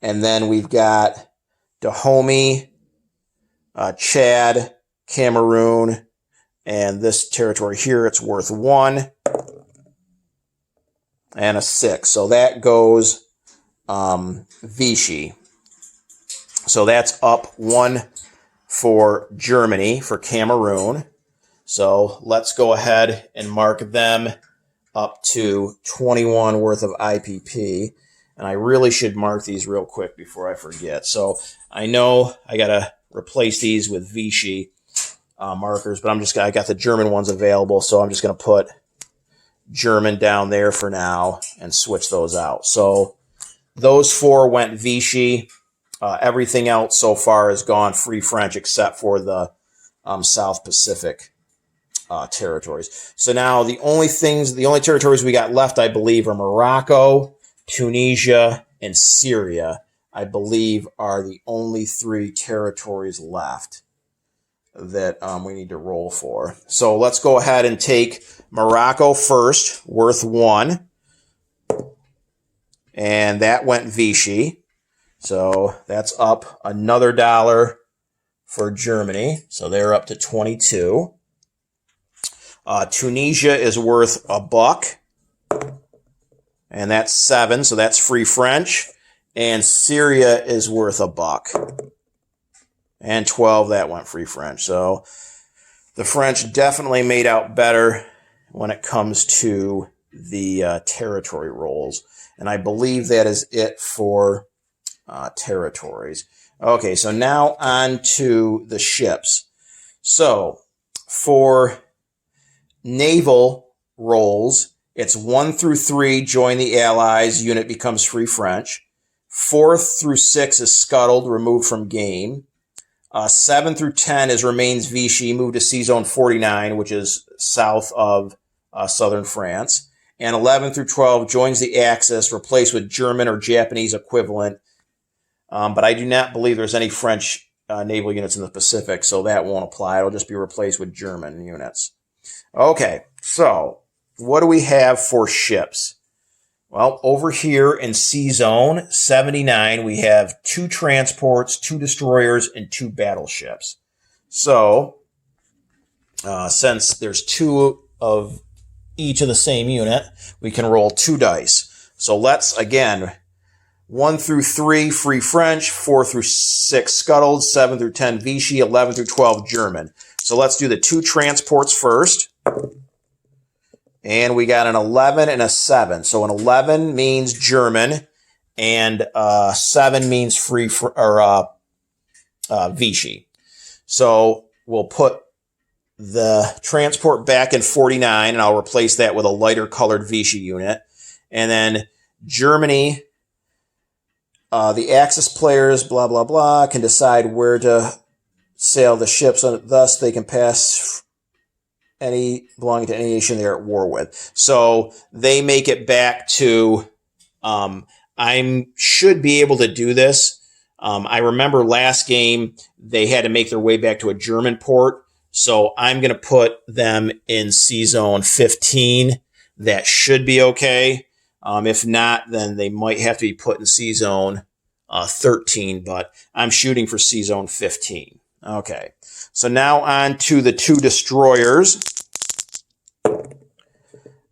And then we've got Dahomey, Chad, Cameroon, and this territory here, it's worth 1 and a 6. So that goes Vichy. So that's up 1 for Germany, for Cameroon. So let's go ahead and mark them up to 21 worth of IPP. And I really should mark these real quick before I forget. So I know I got to replace these with Vichy markers, but I got the German ones available. So I'm just going to put German down there for now and switch those out. So those 4 went Vichy. Everything else so far has gone Free French except for the South Pacific territories. So now the only territories we got left, I believe, are Morocco, Tunisia, and Syria. I believe are the only 3 territories left that we need to roll for. So let's go ahead and take Morocco first, worth 1. And that went Vichy. So that's up another $1 for Germany. So they're up to 22. Tunisia is worth $1. And that's 7. So that's Free French. And Syria is worth $1. And 12, that went Free French. So the French definitely made out better when it comes to the territory rolls. And I believe that is it for territories. Okay, so now on to the ships. So for naval rolls, it's 1 through 3, join the Allies, unit becomes Free French. 4 through 6 is scuttled, removed from game. 7 through 10 remains Vichy, moved to C Zone 49, which is south of southern France. And 11 through 12 joins the Axis, replaced with German or Japanese equivalent. But I do not believe there's any French naval units in the Pacific, so that won't apply. It'll just be replaced with German units. Okay, so what do we have for ships? Well, over here in C Zone 79, we have 2 transports, 2 destroyers, and 2 battleships. So, since there's 2 of each of the same unit, we can roll 2 dice. So let's, again, 1 through 3, Free French, 4 through 6, Scuttled, 7 through 10, Vichy, 11 through 12, German. So let's do the 2 transports first. And we got an 11 and a 7. So an 11 means German, and 7 means Vichy. So we'll put the transport back in 49, and I'll replace that with a lighter colored Vichy unit. And then Germany, the Axis players, blah, blah, blah, can decide where to sail the ships, and thus they can pass any belonging to any nation they're at war with. So they make it back to, I should be able to do this. I remember last game, they had to make their way back to a German port. So I'm going to put them in C Zone 15. That should be okay. If not, then they might have to be put in C Zone 13, but I'm shooting for C Zone 15. Okay. So now on to the 2 destroyers.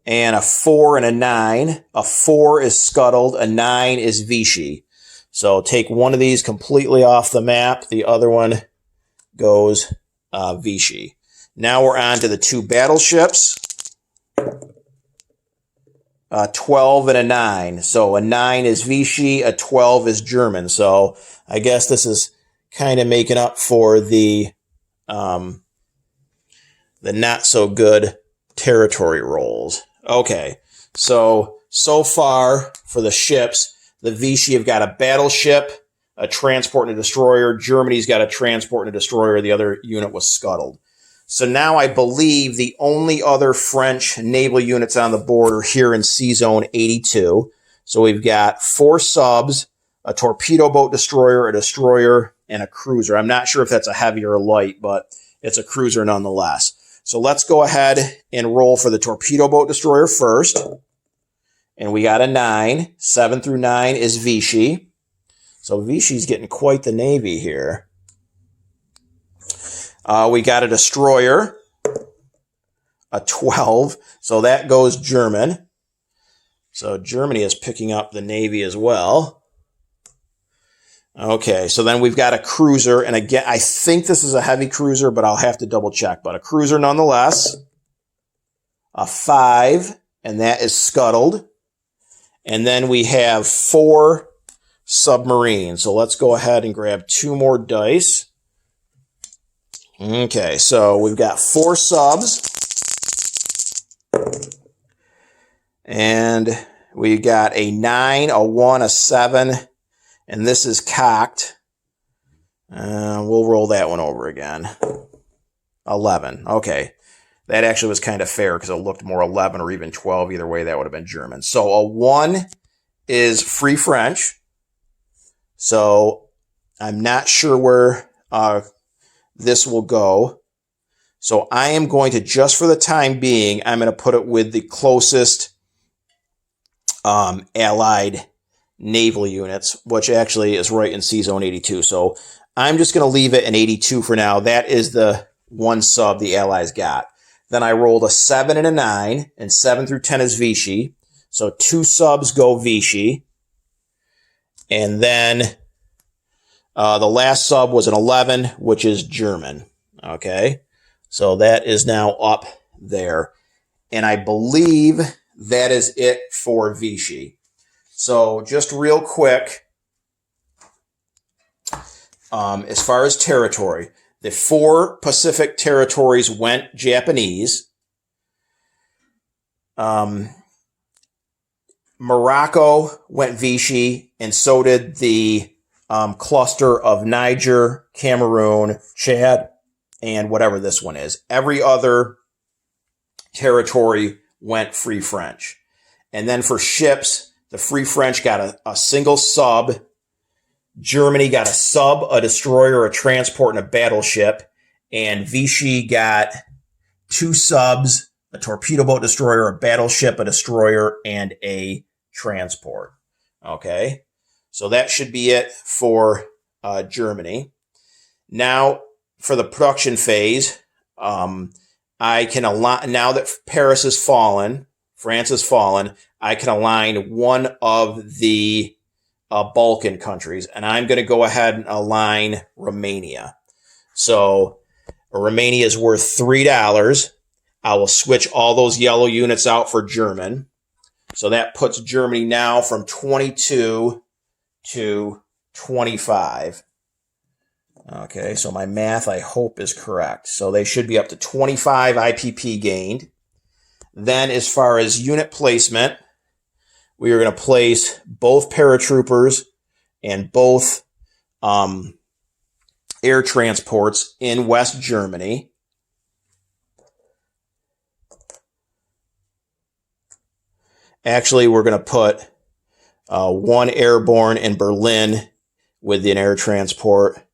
And a 4 and a 9. A 4 is Scuttled. A 9 is Vichy. So take one of these completely off the map. The other one goes Vichy. Now we're on to the 2 battleships. 12 and a 9. So a 9 is Vichy. A 12 is German. So I guess this is kind of making up for the not so good territory rolls. Okay, so far for the ships, the Vichy have got a battleship, a transport and a destroyer. Germany's got a transport and a destroyer. The other unit was Scuttled. So now I believe the only other French naval units on the board are here in C Zone 82. So we've got 4 subs, a torpedo boat destroyer, a destroyer, and a cruiser. I'm not sure if that's a heavy or a light, but it's a cruiser nonetheless. So let's go ahead and roll for the torpedo boat destroyer first. And we got a 9. 7 through 9 is Vichy. So Vichy's getting quite the navy here. We got a destroyer, a 12. So that goes German. So Germany is picking up the navy as well. Okay, so then we've got a cruiser, and again, I think this is a heavy cruiser, but I'll have to double check. But a cruiser nonetheless. A 5, and that is Scuttled. And then we have 4 submarines. So let's go ahead and grab 2 more dice. Okay, so we've got 4 subs. And we got a 9, a 1, a 7. And this is cocked. We'll roll that one over again. 11. Okay. That actually was kind of fair because it looked more 11 or even 12. Either way, that would have been German. So a 1 is Free French. So I'm not sure where this will go. So I am going to, just for the time being, I'm going to put it with the closest Allied naval units, which actually is right in C Zone 82. So I'm just going to leave it in 82 for now. That is the 1 sub the Allies got. Then I rolled a 7 and a 9, and 7 through 10 is Vichy. So 2 subs go Vichy. And then the last sub was an 11, which is German. Okay, so that is now up there. And I believe that is it for Vichy. So just real quick, as far as territory, the 4 Pacific territories went Japanese. Morocco went Vichy, and so did the cluster of Niger, Cameroon, Chad, and whatever this one is. Every other territory went Free French. And then for ships, the Free French got a single sub. Germany got a sub, a destroyer, a transport, and a battleship. And Vichy got 2 subs, a torpedo boat destroyer, a battleship, a destroyer, and a transport. Okay, so that should be it for Germany. Now, for the production phase, I can align, now that Paris has fallen, France has fallen, I can align one of the Balkan countries, and I'm going to go ahead and align Romania. So Romania is worth $3. I will switch all those yellow units out for German. So that puts Germany now from 22 to 25. Okay, so my math, I hope, is correct. So they should be up to 25 IPP gained. Then as far as unit placement, we are going to place both paratroopers and both air transports in West Germany. Actually, we're going to put 1 airborne in Berlin with an air transport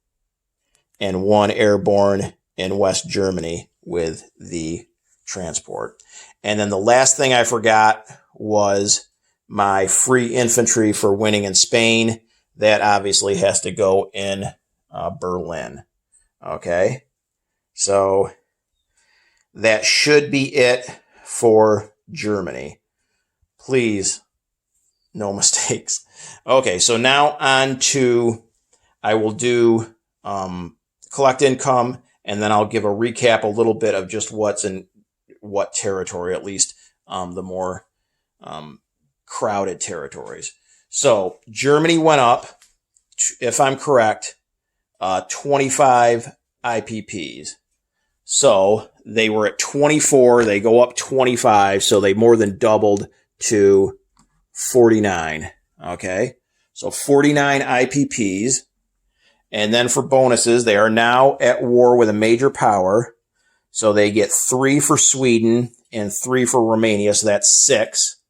and 1 airborne in West Germany with the transport. And then the last thing I forgot was my free infantry for winning in Spain. That obviously has to go in Berlin. Okay, so that should be it for Germany. Please, no mistakes. Okay, so now on to, I will do collect income, and then I'll give a recap a little bit of just what's in what territory, at least the more crowded territories. So Germany went up, if I'm correct, 25 IPPs. So they were at 24, they go up 25, so they more than doubled to 49. Okay, so 49 IPPs. And then for bonuses, they are now at war with a major power. So they get 3 for Sweden and 3 for Romania. So that's 6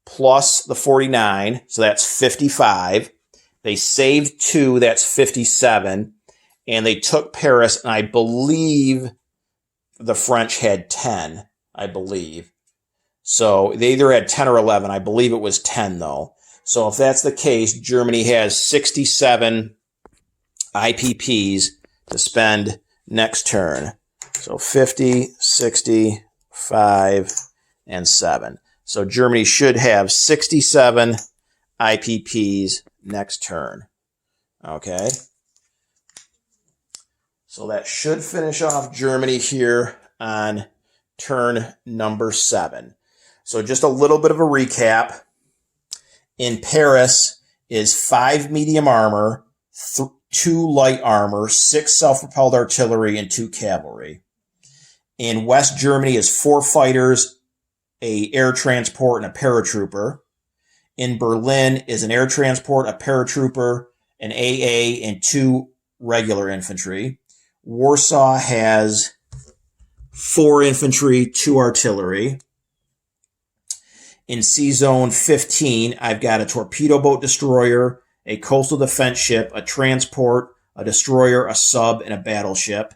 plus the 49. So that's 55. They saved 2. That's 57. And they took Paris. And I believe the French had 10, I believe. So they either had 10 or 11. I believe it was 10 though. So if that's the case, Germany has 67 IPPs to spend next turn. So 50, 60, 5, and 7. So Germany should have 67 IPPs next turn. Okay. So that should finish off Germany here on turn number 7. So just a little bit of a recap. In Paris is 5 medium armor, 2 light armor, 6 self-propelled artillery, and 2 cavalry. In West Germany is 4 fighters, a air transport, and a paratrooper. In Berlin is an air transport, a paratrooper, an AA, and 2 regular infantry. Warsaw has 4 infantry, 2 artillery. In C-Zone 15, I've got a torpedo boat destroyer, a coastal defense ship, a transport, a destroyer, a sub, and a battleship.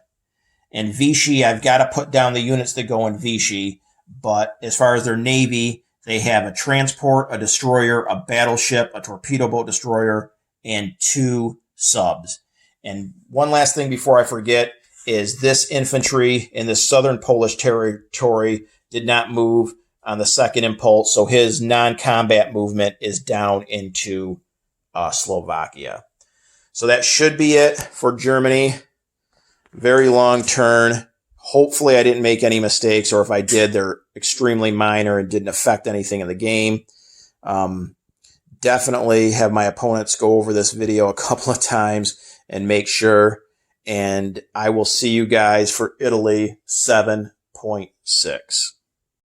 And Vichy, I've got to put down the units that go in Vichy, but as far as their navy, they have a transport, a destroyer, a battleship, a torpedo boat destroyer, and 2 subs. And one last thing before I forget is this infantry in this southern Polish territory did not move on the second impulse, so his non-combat movement is down into Slovakia. So that should be it for Germany. Very long turn. Hopefully I didn't make any mistakes, or if I did, they're extremely minor and didn't affect anything in the game. Definitely have my opponents go over this video a couple of times and make sure. And I will see you guys for Italy 7.6.